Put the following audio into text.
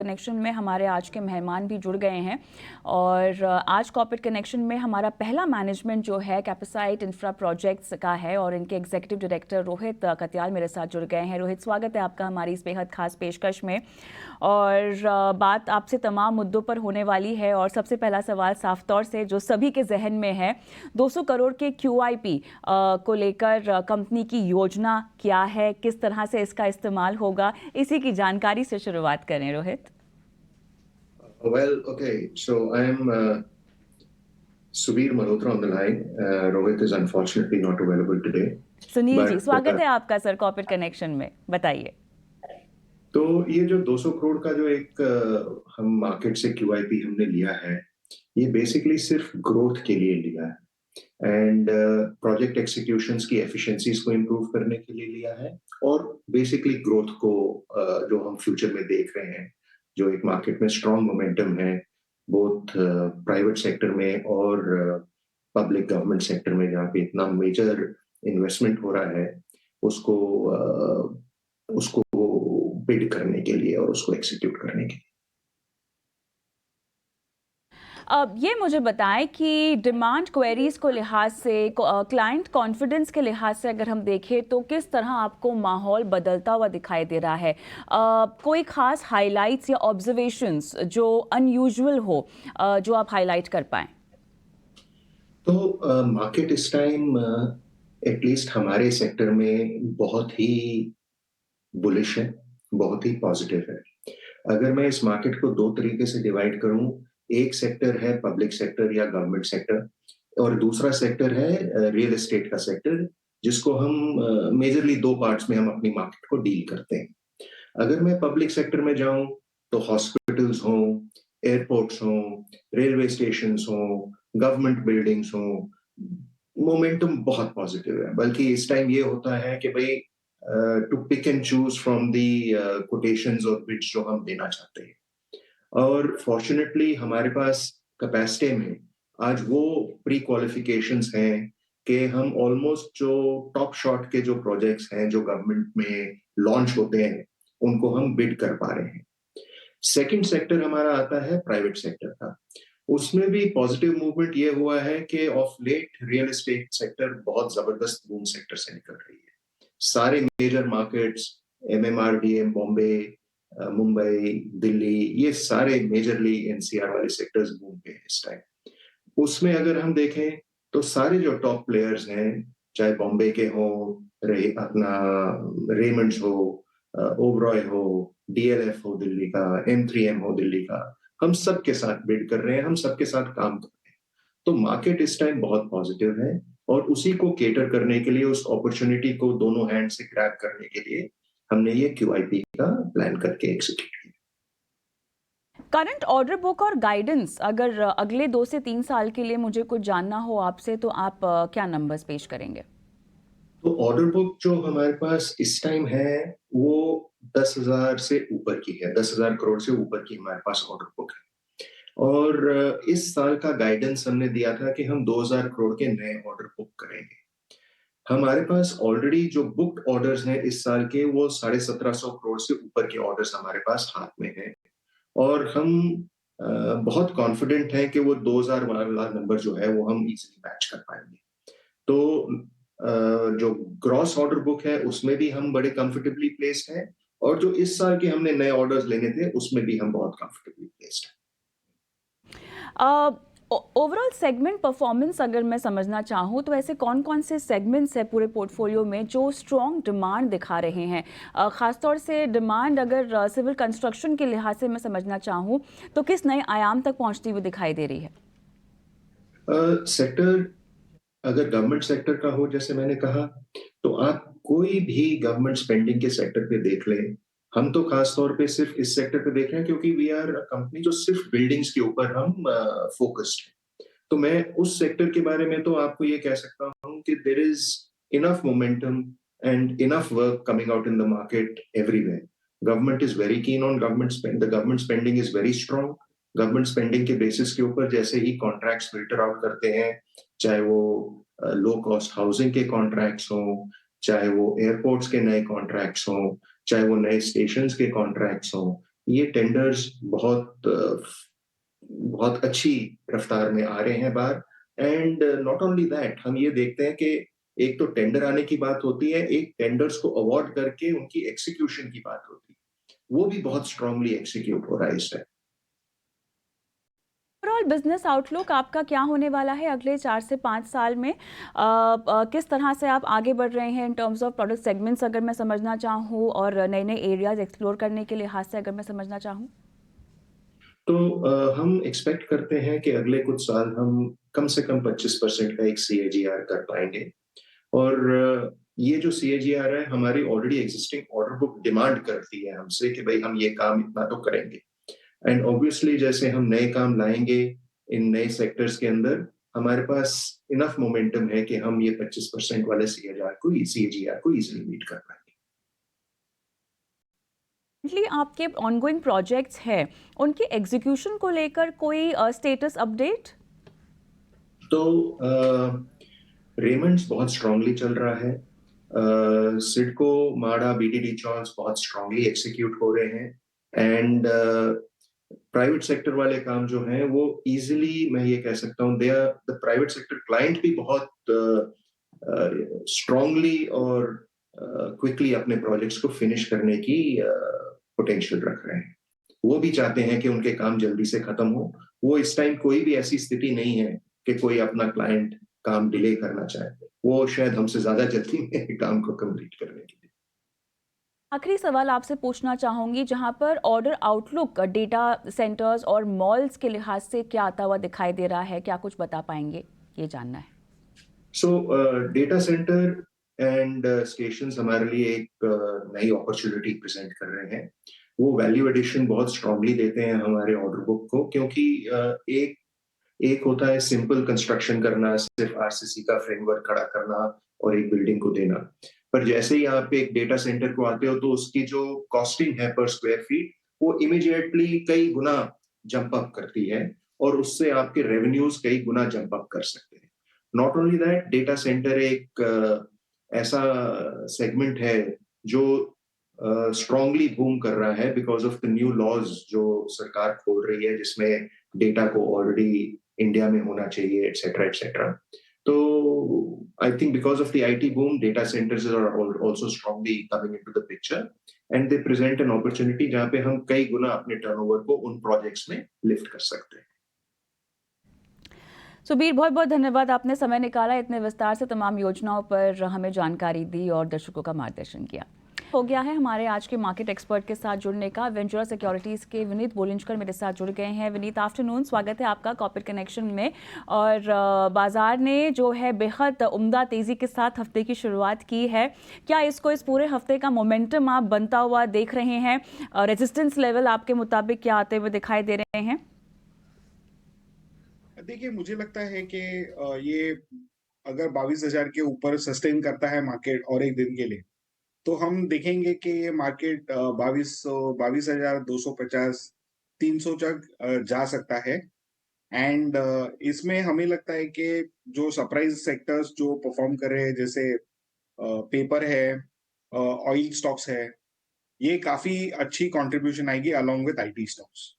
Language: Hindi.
कनेक्शन में हमारे आज के मेहमान भी जुड़ गए हैं और आज कॉर्पोरेट कनेक्शन में हमारा पहला मैनेजमेंट जो है कैपेसाइट इंफ्रा प्रोजेक्ट्स का है और इनके एग्जीक्यूटिव डायरेक्टर रोहित कत्याल मेरे साथ जुड़ गए हैं। रोहित, स्वागत है आपका हमारी इस बेहद खास पेशकश में। और बात आपसे तमाम मुद्दों पर होने वाली है और सबसे पहला सवाल साफ तौर से जो सभी के जहन में है, 200 करोड़ के QIP को लेकर कंपनी की योजना क्या है, किस तरह से इसका इस्तेमाल होगा, इसी की जानकारी से शुरुआत करें Rohit. Well, okay. So I am Subir Malhotra on the line. Rohit is unfortunately not available today. Sunil ji, But स्वागत है आपका सर कॉर्पोरेट कनेक्शन में, बताइए। तो ये जो 200 करोड़ का जो एक हम मार्केट से QIP हमने लिया है, ये बेसिकली सिर्फ ग्रोथ के लिए लिया है एंड प्रोजेक्ट एक्सिक्यूशंस की एफिशिएंसीज को इम्प्रूव करने के लिए लिया है और बेसिकली ग्रोथ को जो हम फ्यूचर में देख रहे हैं, जो एक मार्केट में स्ट्रॉन्ग मोमेंटम है बोथ प्राइवेट सेक्टर में और पब्लिक गवर्नमेंट सेक्टर में, जहाँ पे इतना मेजर इन्वेस्टमेंट हो रहा है, उसको उसको बिड करने के लिए और उसको एक्सिक्यूट करने के लिए। अब ये मुझे बताएं कि डिमांड क्वेरीज को लिहाज से, क्लाइंट कॉन्फिडेंस के लिहाज से अगर हम देखें तो किस तरह आपको माहौल बदलता हुआ दिखाई दे रहा है? कोई खास हाइलाइट्स या ऑब्जर्वेशंस जो अनयूजुअल हो, जो आप हाईलाइट कर पाएं? तो मार्केट इस टाइम एटलीस्ट हमारे सेक्टर में बहुत ही बुलिश है, बहुत ही पॉजिटिव है। अगर मैं इस मार्केट को दो तरीके से डिवाइड करूं, एक सेक्टर है पब्लिक सेक्टर या गवर्नमेंट सेक्टर और दूसरा सेक्टर है रियल एस्टेट का सेक्टर, जिसको हम मेजरली दो पार्ट्स में हम अपनी मार्केट को डील करते हैं। अगर मैं पब्लिक सेक्टर में जाऊं तो हॉस्पिटल्स हों, एयरपोर्ट्स हों, रेलवे स्टेशंस हों, गवर्नमेंट बिल्डिंग्स हों, मोमेंटम बहुत पॉजिटिव है। बल्कि इस टाइम ये होता है कि भाई to pick and choose from the quotations और बिड्स जो हम देना चाहते हैं। और फॉर्चुनेटली हमारे पास कैपेसिटी में आज वो प्री क्वालिफिकेशंस हैं कि हम ऑलमोस्ट जो टॉप शॉट के जो प्रोजेक्ट्स हैं जो गवर्नमेंट में लॉन्च होते हैं, उनको हम बिड कर पा रहे हैं। सेकंड सेक्टर हमारा आता है प्राइवेट सेक्टर का। उसमें भी पॉजिटिव मूवमेंट ये हुआ है कि of late real estate sector बहुत जबरदस्त बूम सेक्टर से निकल रही है। सारे major markets, MMRDM, Bombay, Mumbai, Delhi, ये सारे मेजरली NCR वाले सेक्टर्स बूम पे हैं इस टाइम। उसमें अगर हम देखें तो सारे जो टॉप प्लेयर्स हैं, चाहे बॉम्बे के हो, अपना रेमंड्स हो, ओबरॉय हो, DLF हो दिल्ली का, M3M हो दिल्ली का, हम सब के साथ बिड कर रहे हैं, हम सबके साथ काम कर रहे हैं। तो मार्केट इस टाइम बहुत पॉजिटिव है और उसी को केटर करने के लिए, उस अपॉर्चुनिटी को दोनों हैंड से ग्रैब करने के लिए हमने ये QIP का प्लान करके एग्जीक्यूट किया। करंट ऑर्डर बुक और गाइडेंस, अगर अगले 2 से 3 साल के लिए मुझे कुछ जानना हो आपसे तो आप क्या नंबर्स पेश करेंगे? तो ऑर्डर बुक जो हमारे पास इस टाइम है वो 10,000 से ऊपर की है, 10,000 करोड़ से ऊपर की हमारे पास ऑर्डर बुक है। और इस साल का गाइडेंस हमने दिया था कि हम 2,000 करोड़ के नए ऑर्डर बुक करेंगे। हमारे पास ऑलरेडी जो बुक्ड ऑर्डर्स हैं इस साल के, वो 1750 करोड़ से ऊपर के ऑर्डर्स हमारे पास हाथ में हैं और हम बहुत कॉन्फिडेंट हैं कि वो 2,000 वाला नंबर जो है वो हम इजीली मैच कर पाएंगे। तो जो ग्रॉस ऑर्डर बुक है उसमें भी हम बड़े कंफर्टेबली प्लेस्ड हैं और जो इस साल के हमने नए ऑर्डर्स लेने थे उसमें भी हम बहुत कंफर्टेबली प्लेस्ड हैं। ओवरऑल सेगमेंट परफॉर्मेंस अगर मैं समझना चाहूँ तो ऐसे कौन कौन से सेगमेंट्स है पूरे पोर्टफोलियो में जो स्ट्रॉन्ग डिमांड दिखा रहे हैं? ख़ासतौर से डिमांड अगर सिविल कंस्ट्रक्शन के लिहाज से मैं समझना चाहूँ तो किस नए आयाम तक पहुँचती हुई दिखाई दे रही है? सेक्टर अगर गवर्नमेंट सेक्टर का हो, जैसे मैंने कहा, तो आप कोई भी गवर्नमेंट स्पेंडिंग के सेक्टर पे देख लें। हम तो खास तौर पे सिर्फ इस सेक्टर पे देख रहे हैं क्योंकि वी आर अ कंपनी जो सिर्फ बिल्डिंग्स के ऊपर हम फोकस्ड हैं। तो मैं उस सेक्टर के बारे में तो आपको ये कह सकता हूँ कि there is enough momentum and enough work coming out in the market everywhere. Government is very keen on the government spending is very strong. Government spending के बेसिस के ऊपर जैसे ही कॉन्ट्रैक्ट्स फिल्टर आउट करते हैं, चाहे वो लो कॉस्ट हाउसिंग के कॉन्ट्रैक्ट्स हों, चाहे वो एयरपोर्ट्स के नए कॉन्ट्रैक्ट्स हों, चाहे वो नए स्टेशंस के कॉन्ट्रैक्ट्स हों, ये टेंडर्स बहुत अच्छी रफ्तार में आ रहे हैं बाहर। एंड नॉट ओनली दैट, हम ये देखते हैं कि एक तो टेंडर आने की बात होती है, एक टेंडर्स को अवार्ड करके उनकी एग्जीक्यूशन की बात होती है। वो भी बहुत स्ट्रांगली एग्जीक्यूट हो रहा है इस टाइम। ओवरऑल बिजनेस आउटलुक आपका क्या होने वाला है अगले 4 से 5 साल में? किस तरह से आप आगे बढ़ रहे हैं in terms of product segments, अगर मैं समझना चाहूँ, और नए नए एरियाज एक्सप्लोर करने के लिहाज से अगर मैं समझना चाहूँ? तो हम एक्सपेक्ट करते हैं कि अगले कुछ साल हम कम से कम 25% का एक सीएजीआर कर पाएंगे। और ये जो सीएजीआर है, हमारी already existing order book demand करती है हमसे कि भाई हम ये काम इतना तो करेंगे। एंड ऑब्वियसली जैसे हम नए काम लाएंगे इन नए सेक्टर्स के अंदर, हमारे पास इनफ मोमेंटम है कि हम ये 25% वाले सीएजीआर को इजीली मीट कर पाएंगे। Currently आपके ऑनगोइंग प्रोजेक्ट्स हैं, उनके एग्जीक्यूशन को लेकर कोई स्टेटस अपडेट? तो रेमंड्स बहुत स्ट्रांगली चल रहा है। सिडको, माडा, बीटीडी चॉल्स बहुत स्ट्रांगली एग्जीक्यूट हो रहे हैं। एंड प्राइवेट सेक्टर वाले काम जो हैं वो इजीली, मैं ये कह सकता हूँ, they are the private sector client भी बहुत स्ट्रांगली और क्विकली अपने प्रोजेक्ट्स को फिनिश करने की पोटेंशियल रख रहे हैं। वो भी चाहते हैं कि उनके काम जल्दी से खत्म हो। वो इस टाइम कोई भी ऐसी स्थिति नहीं है कि कोई अपना क्लाइंट काम डिले करना चाहे। वो शायद हमसे ज्यादा जल्दी में काम को कंप्लीट करने के लिए। आखिरी सवाल आपसे पूछना चाहूंगी, जहां पर ऑर्डर आउटलुक डेटा सेंटर्स और मॉल्स के लिहाज से क्या आता हुआ दिखाई दे रहा है, क्या कुछ बता पाएंगे? ये जानना है। सो डेटा सेंटर एंड स्टेशंस हमारे लिए एक नई अपॉर्चुनिटी प्रेजेंट कर रहे हैं। वो वैल्यू एडिशन बहुत स्ट्रांगली देते हैं हमारे ऑर्डर बुक को, क्योंकि एक एक होता है सिंपल कंस्ट्रक्शन करना, सिर्फ आरसीसी का फ्रेमवर्क खड़ा करना और एक बिल्डिंग को देना। पर जैसे ही आप एक डेटा सेंटर को आते हो तो उसकी जो कॉस्टिंग है पर स्क्वायर फीट, वो इमीडिएटली कई गुना जंप अप करती है, और उससे आपके रेवेन्यूज कई गुना जंप अप कर सकते हैं। Not only that, data centre एक ऐसा सेगमेंट है जो स्ट्रांगली बूम कर रहा है because of the new laws जो सरकार खोल रही है, जिसमें डेटा को ऑलरेडी इंडिया में होना चाहिए, एटसेट्रा एटसेट्रा। तो I think because of the IT boom, data centres are also strongly coming into the picture, and they present an opportunity जहां पे हम कई गुना अपने टर्नओवर को उन प्रोजेक्ट्स में लिफ्ट कर सकते हैं। सुबीर, बहुत बहुत धन्यवाद, आपने समय निकाला, इतने विस्तार से तमाम योजनाओं पर हमें जानकारी दी और दर्शकों का मार्गदर्शन किया। हो गया है हमारे आज के मार्केट एक्सपर्ट के साथ जुड़ने का। वेंचुरा सिक्योरिटीज़ के विनीत बोलिंजकर मेरे साथ जुड़ गए हैं। विनीत, आफ्टरनून, स्वागत है आपका कॉर्पोरेट कनेक्शन में। और बाजार ने जो है बेहद उम्दा तेज़ी के साथ हफ्ते की शुरुआत की है। क्या इसको, इस पूरे हफ्ते का मोमेंटम आप बनता हुआ देख रहे हैं? रेजिस्टेंस लेवल आपके मुताबिक क्या आते हुए दिखाई दे रहे हैं? देखिए, मुझे लगता है कि ये अगर 22,000 के ऊपर सस्टेन करता है मार्केट और एक दिन के लिए, तो हम देखेंगे कि ये मार्केट 22,250, 300 तक जा सकता है। एंड इसमें हमें लगता है कि जो सरप्राइज सेक्टर्स जो परफॉर्म कर रहे हैं, जैसे पेपर है, ऑयल स्टॉक्स है, ये काफी अच्छी कंट्रीब्यूशन आएगी अलोंग विद आईटी स्टॉक्स।